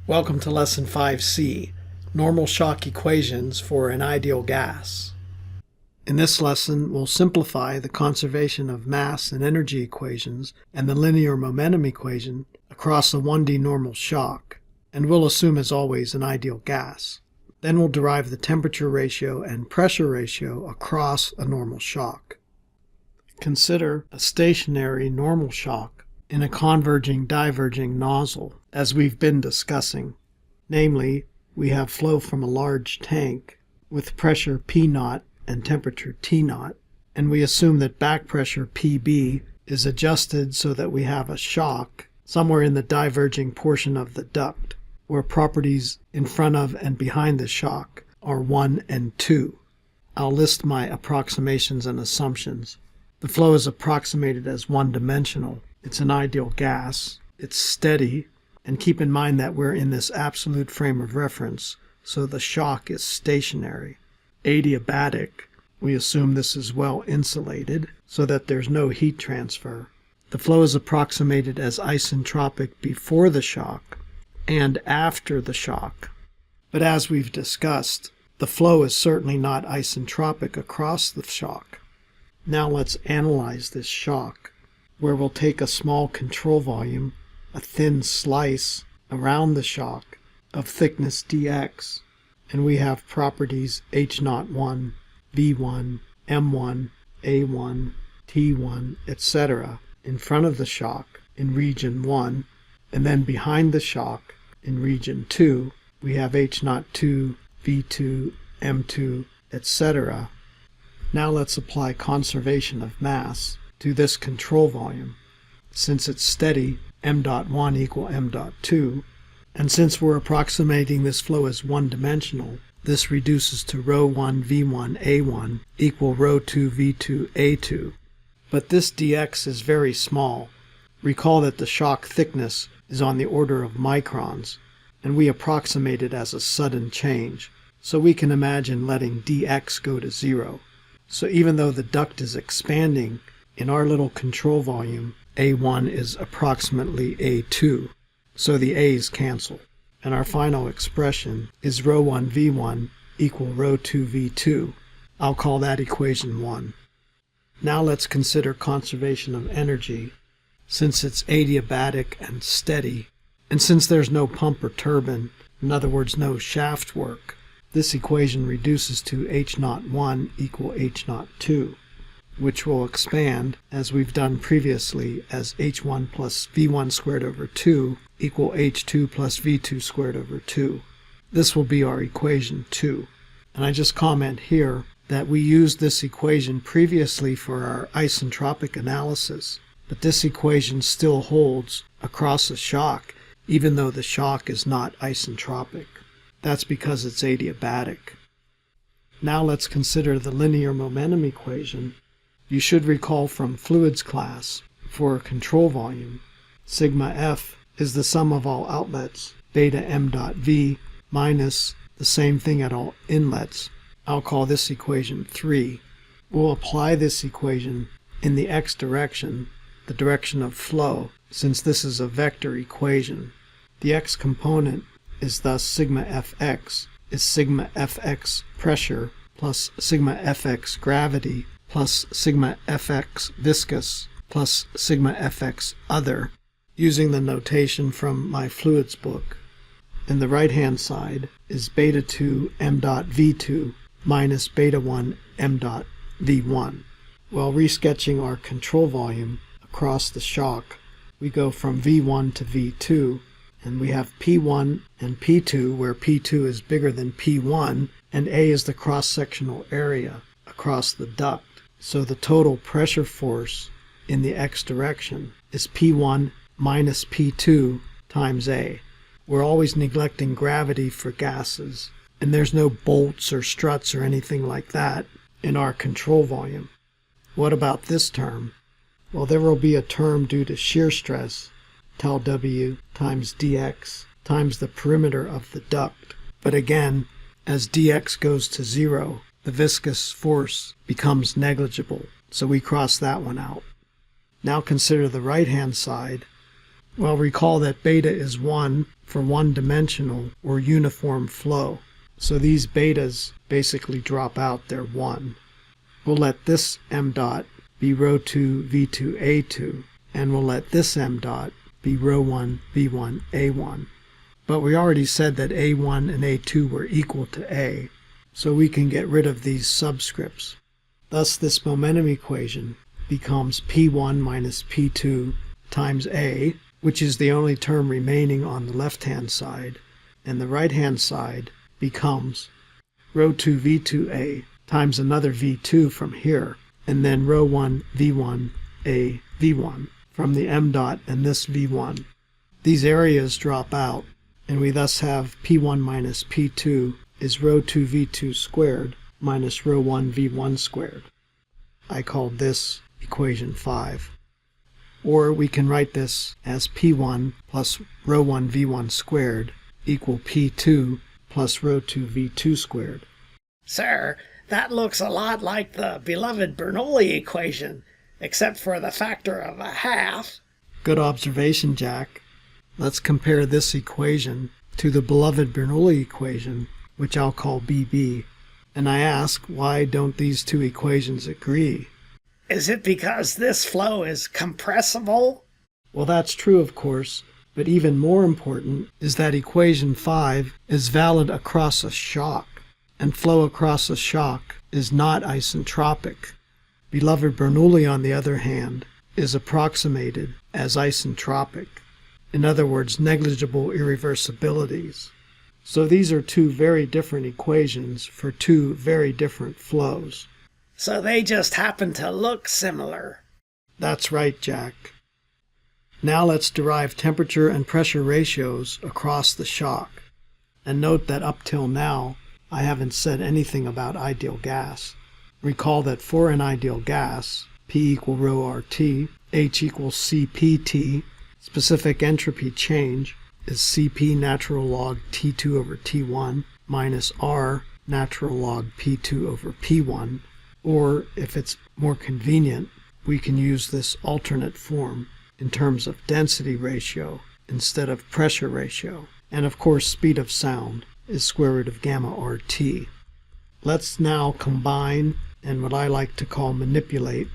Welcome to Lesson 5C, Normal Shock Equations for an Ideal Gas. In this lesson, we'll simplify the conservation of mass and energy equations and the linear momentum equation across a 1D normal shock, and we'll assume as always an ideal gas. Then we'll derive the temperature ratio and pressure ratio across a normal shock. Consider a stationary normal shock in a converging/diverging nozzle, as we've been discussing. Namely, we have flow from a large tank with pressure P0 and temperature T0, and we assume that back pressure PB is adjusted so that we have a shock somewhere in the diverging portion of the duct, where properties in front of and behind the shock are 1 and 2. I'll list my approximations and assumptions. The flow is approximated as one-dimensional. It's an ideal gas. It's steady. And keep in mind that we're in this absolute frame of reference, so the shock is stationary. Adiabatic, we assume this is well insulated so that there's no heat transfer. The flow is approximated as isentropic before the shock and after the shock. But as we've discussed, the flow is certainly not isentropic across the shock. Now let's analyze this shock, where we'll take a small control volume, a thin slice around the shock of thickness dx, and we have properties H01, V1, M1, A1, T1, etc. in front of the shock in region 1, and then behind the shock in region 2 we have H02, V2, M2, etc. Now let's apply conservation of mass to this control volume. Since it's steady, m.1 equal m.2, and since we're approximating this flow as one-dimensional, this reduces to ρ1 v1 a1 equal ρ2 v2 a2. But this dx is very small. Recall that the shock thickness is on the order of microns, and we approximate it as a sudden change, so we can imagine letting dx go to 0. So even though the duct is expanding, in our little control volume, A1 is approximately A2, so the A's cancel, and our final expression is ρ1 v1 equal ρ2 v2. I'll call that equation 1. Now let's consider conservation of energy. Since it's adiabatic and steady, and since there's no pump or turbine, in other words no shaft work, this equation reduces to H01 equal H02, which will expand, as we've done previously, as H1 plus V1 squared over 2 equal H2 plus V2 squared over 2. This will be our equation 2. And I just comment here that we used this equation previously for our isentropic analysis, but this equation still holds across a shock, even though the shock is not isentropic. That's because it's adiabatic. Now let's consider the linear momentum equation. You should recall from fluids class, for a control volume, sigma F is the sum of all outlets, beta m dot V minus the same thing at all inlets. I'll call this equation 3. We'll apply this equation in the x direction, the direction of flow, since this is a vector equation. The x component is thus sigma Fx is sigma Fx pressure plus sigma Fx gravity plus sigma Fx viscous plus sigma Fx other, using the notation from my fluids book. And the right-hand side is beta 2 m dot V2 minus beta 1 m dot V1. While resketching our control volume across the shock, we go from V1 to V2, and we have P1 and P2, where P2 is bigger than P1, and A is the cross-sectional area across the duct. So the total pressure force in the x direction is P1 minus P2 times A. We're always neglecting gravity for gases, and there's no bolts or struts or anything like that in our control volume. What about this term? Well, there will be a term due to shear stress, tau W times dx times the perimeter of the duct. But again, as dx goes to 0, the viscous force becomes negligible, so we cross that one out. Now consider the right-hand side. Well, recall that beta is 1 for one-dimensional or uniform flow. So these betas basically drop out, they're 1. We'll let this m dot be rho 2 v2 a2, and we'll let this m dot be rho 1 v1 a1. But we already said that a1 and a2 were equal to a, so we can get rid of these subscripts. Thus this momentum equation becomes p1 minus p2 times a, which is the only term remaining on the left-hand side, and the right-hand side becomes rho 2 v2a times another v2 from here, and then rho 1 v1 a v1 from the m dot and this v1. These areas drop out, and we thus have p1 minus p2 is rho 2 v2 squared minus rho 1 v1 squared. I called this equation 5. Or we can write this as p1 plus rho 1 v1 squared equal p2 plus rho 2 v2 squared. Sir, that looks a lot like the beloved Bernoulli equation, except for the factor of a half. Good observation, Jack. Let's compare this equation to the beloved Bernoulli equation, which I'll call BB. And I ask, why don't these two equations agree? Is it because this flow is compressible? Well, that's true, of course, but even more important is that equation 5 is valid across a shock, and flow across a shock is not isentropic. Beloved Bernoulli, on the other hand, is approximated as isentropic. In other words, negligible irreversibilities. So these are two very different equations for two very different flows. So they just happen to look similar. That's right, Jack. Now let's derive temperature and pressure ratios across the shock. And note that up till now, I haven't said anything about ideal gas. Recall that for an ideal gas, P equal rho RT, H equals CPT, specific entropy change is Cp natural log T2 over T1 minus R natural log P2 over P1. Or, if it's more convenient, we can use this alternate form in terms of density ratio instead of pressure ratio. And of course, speed of sound is square root of gamma RT. Let's now combine and what I like to call manipulate.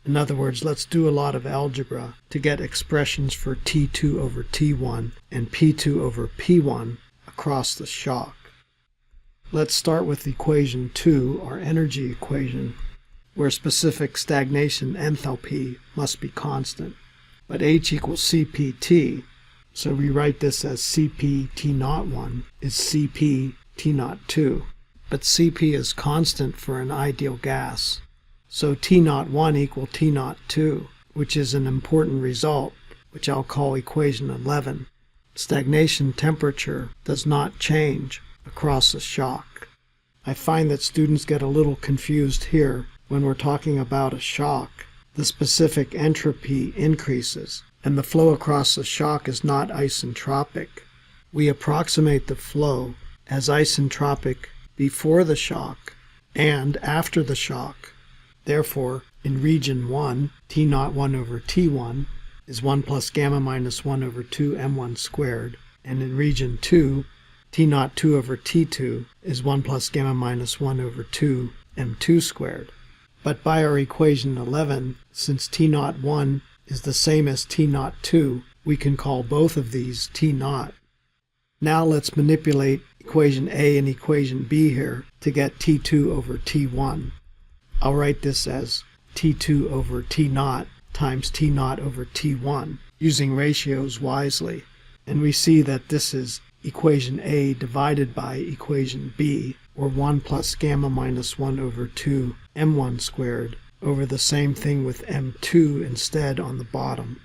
In other words, let's do a lot of algebra to get expressions for T2 over T1 and P2 over P1 across the shock. Let's start with equation 2, our energy equation, where specific stagnation enthalpy must be constant. But H equals CPT, so we write this as Cp T01 is Cp T02. But Cp is constant for an ideal gas. So T01 equal T02, which is an important result, which I'll call equation 11. Stagnation temperature does not change across a shock. I find that students get a little confused here when we're talking about a shock. The specific entropy increases, and the flow across the shock is not isentropic. We approximate the flow as isentropic before the shock and after the shock. Therefore, in region 1, T01 over T1 is 1 plus gamma minus 1 over 2 m1 squared, and in region 2, T02 over T2 is 1 plus gamma minus 1 over 2 m2 squared. But by our equation 11, since T01 is the same as T02, we can call both of these T0. Now let's manipulate equation A and equation B here to get T2 over T1. I'll write this as T2 over T0 times T0 over T1, using ratios wisely. And we see that this is equation A divided by equation B, or 1 plus gamma minus 1 over 2 m1 squared over the same thing with m2 instead on the bottom.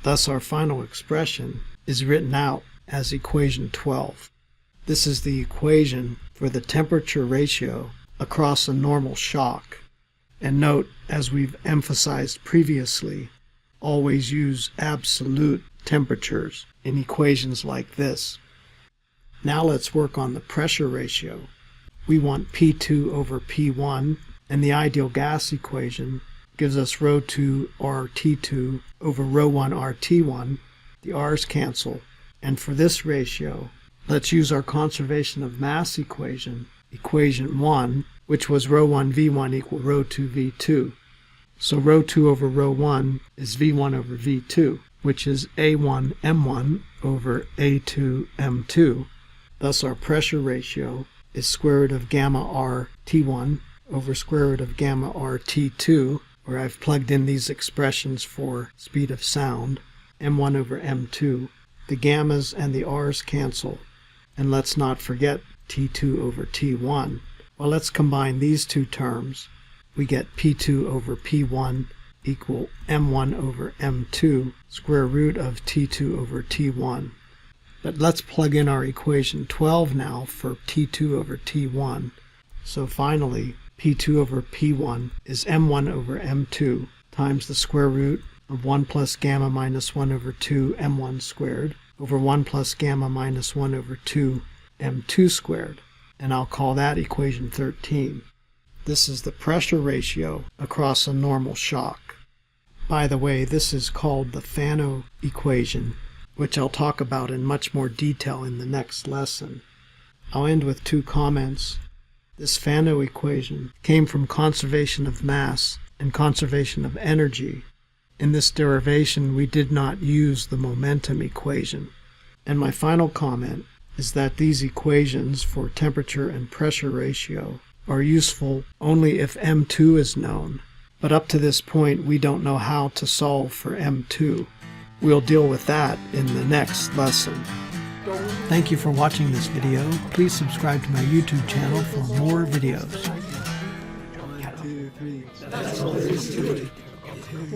Thus our final expression is written out as equation 12. This is the equation for the temperature ratio across a normal shock. And note, as we've emphasized previously, always use absolute temperatures in equations like this. Now let's work on the pressure ratio. We want P2 over P1, and the ideal gas equation gives us rho 2 RT2 over rho 1 RT1. The R's cancel, And for this ratio, let's use our conservation of mass equation, equation 1, which was rho 1 v1 equal rho 2 v2. So rho 2 over rho 1 is v1 over v2, which is a1 m1 over a2 m2. Thus our pressure ratio is square root of gamma r T1 over square root of gamma r T2, where I've plugged in these expressions for speed of sound, m1 over m2. The gammas and the r's cancel, and let's not forget T2 over T1. Well, let's combine these two terms. We get P2 over P1 equal m1 over m2 square root of T2 over T1. But let's plug in our equation 12 now for T2 over T1. So finally, P2 over P1 is m1 over m2 times the square root of 1 plus gamma minus 1 over 2 m1 squared over 1 plus gamma minus 1 over 2 m2 squared. And I'll call that equation 13. This is the pressure ratio across a normal shock. By the way, this is called the Fanno equation, which I'll talk about in much more detail in the next lesson. I'll end with two comments. This Fanno equation came from conservation of mass and conservation of energy. In this derivation, we did not use the momentum equation. And my final comment is that these equations for temperature and pressure ratio are useful only if M2 is known. But up to this point, we don't know how to solve for M2. We'll deal with that in the next lesson. Thank you for watching this video. Please subscribe to my YouTube channel for more videos. 1, 2, 3.